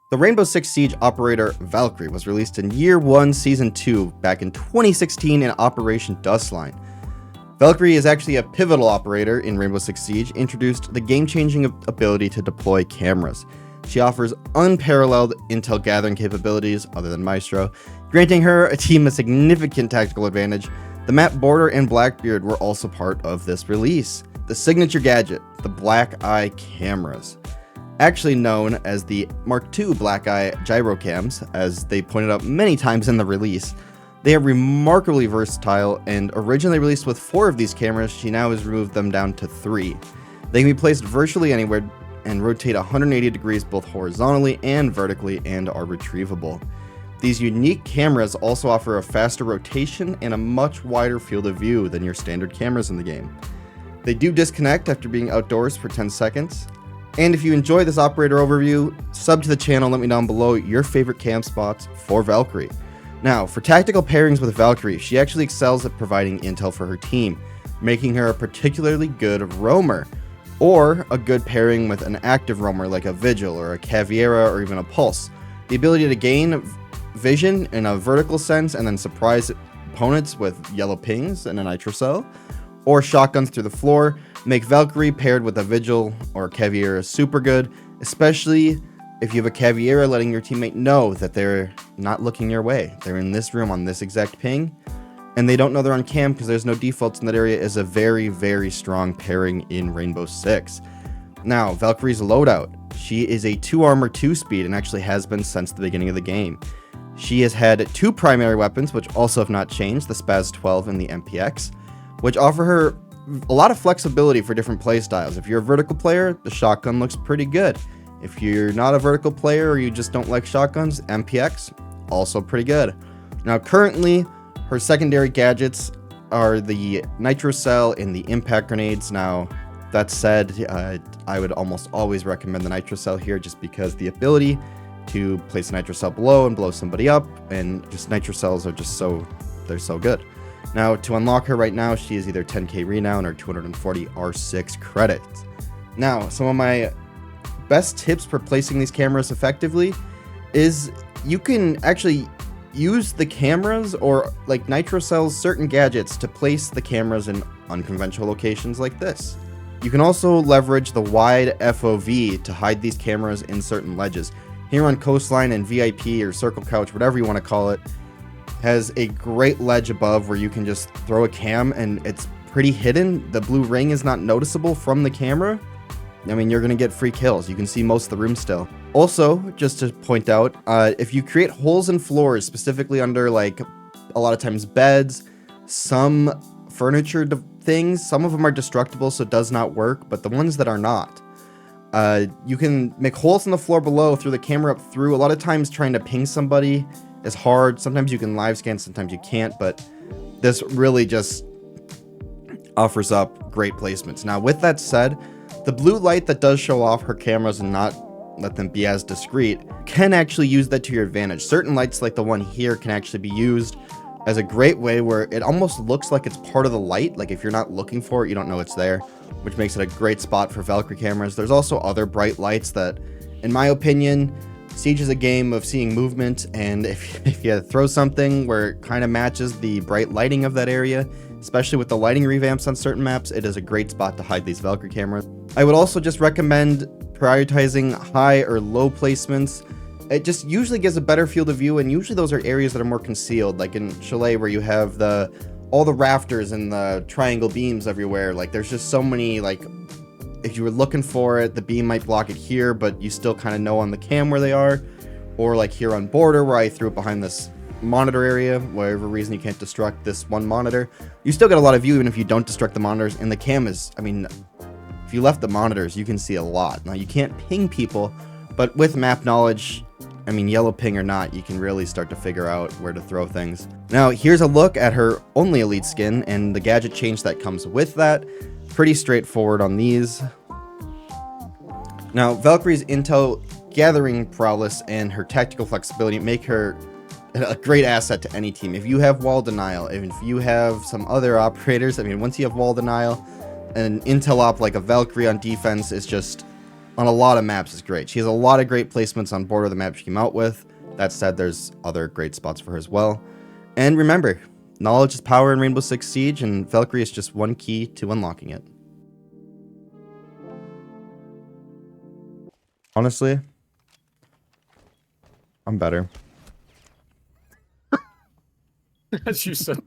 The Rainbow Six Siege operator Valkyrie was released in Year 1 Season 2 back in 2016 in Operation Dustline. Valkyrie is actually a pivotal operator in Rainbow Six Siege, introduced the game-changing ability to deploy cameras. She offers unparalleled intel gathering capabilities, other than Maestro, granting her a team a significant tactical advantage. The map Border and Blackbeard were also part of this release. The signature gadget, the Black Eye cameras. Actually known as the Mark II Black Eye gyrocams, as they pointed out many times in the release. They are remarkably versatile, and originally released with 4 of these cameras, she now has removed them down to 3. They can be placed virtually anywhere and rotate 180 degrees both horizontally and vertically, and are retrievable. These unique cameras also offer a faster rotation and a much wider field of view than your standard cameras in the game. They do disconnect after being outdoors for 10 seconds. And if you enjoy this operator overview, sub to the channel, let me know down below your favorite cam spots for Valkyrie. Now, for tactical pairings with Valkyrie, she actually excels at providing intel for her team, making her a particularly good roamer, or a good pairing with an active roamer like a Vigil or a Caveira or even a Pulse. The ability to gain vision in a vertical sense and then surprise opponents with yellow pings and a nitro cell, or shotguns through the floor, make Valkyrie paired with a Vigil or Caveira super good, especially if you have a Caveira letting your teammate know that they're not looking your way. They're in this room on this exact ping, and they don't know they're on cam because there's no defaults in that area, is a very, very strong pairing in Rainbow Six. Now, Valkyrie's loadout. She is a 2 armor 2 speed and actually has been since the beginning of the game. She has had 2 primary weapons, which also have not changed, the Spaz 12 and the MPX, which offer her a lot of flexibility for different playstyles. If you're a vertical player, the shotgun looks pretty good. If you're not a vertical player or you just don't like shotguns, MPX, also pretty good. Now currently, her secondary gadgets are the nitro cell and the impact grenades. Now, that said, I would almost always recommend the nitro cell here just because the ability to place a nitro cell below and blow somebody up, and just nitro cells are just they're so good. Now, to unlock her right now, she is either 10k renown or 240 R6 credits. Now, some of my best tips for placing these cameras effectively is you can actually use the cameras or like nitro cells, certain gadgets to place the cameras in unconventional locations like this. You can also leverage the wide FOV to hide these cameras in certain ledges. Here on Coastline and VIP or Circle Couch, whatever you want to call it, has a great ledge above where you can just throw a cam and it's pretty hidden. The blue ring is not noticeable from the camera. I mean, you're going to get free kills. You can see most of the room still. Also, just to point out, if you create holes in floors, specifically under like a lot of times beds, some furniture things, some of them are destructible, so it does not work, but the ones that are not, you can make holes in the floor below, through the camera up through. A lot of times trying to ping somebody is hard. Sometimes you can live scan, sometimes you can't, but this really just offers up great placements. Now, with that said, the blue light that does show off her cameras and not let them be as discreet can actually use that to your advantage. Certain lights like the one here can actually be used as a great way where it almost looks like it's part of the light. Like if you're not looking for it, you don't know it's there, which makes it a great spot for Valkyrie cameras. There's also other bright lights that, in my opinion, Siege is a game of seeing movement, and if you throw something where it kind of matches the bright lighting of that area, especially with the lighting revamps on certain maps, it is a great spot to hide these Valkyrie cameras. I would also just recommend prioritizing high or low placements. It just usually gives a better field of view, and usually those are areas that are more concealed, like in Chalet where you have all the rafters and the triangle beams everywhere. Like there's just so many, like if you were looking for it, the beam might block it here, but you still kind of know on the cam where they are. Or like here on Border where I threw it behind this monitor area, whatever reason you can't destruct this one monitor. You still get a lot of view even if you don't destruct the monitors, and the cam is, I mean, if you left the monitors, you can see a lot. Now you can't ping people, but with map knowledge, I mean, yellow ping or not, you can really start to figure out where to throw things. Now, here's a look at her only elite skin and the gadget change that comes with that. Pretty straightforward on these. Now, Valkyrie's intel gathering prowess and her tactical flexibility make her a great asset to any team. If you have wall denial, if you have some other operators, I mean, once you have wall denial, an intel op like a Valkyrie on defense is just on a lot of maps is great. She has a lot of great placements on board of the map she came out with. That said, there's other great spots for her as well. And remember, knowledge is power in Rainbow Six Siege, and Valkyrie is just one key to unlocking it. Honestly, I'm better. As you said.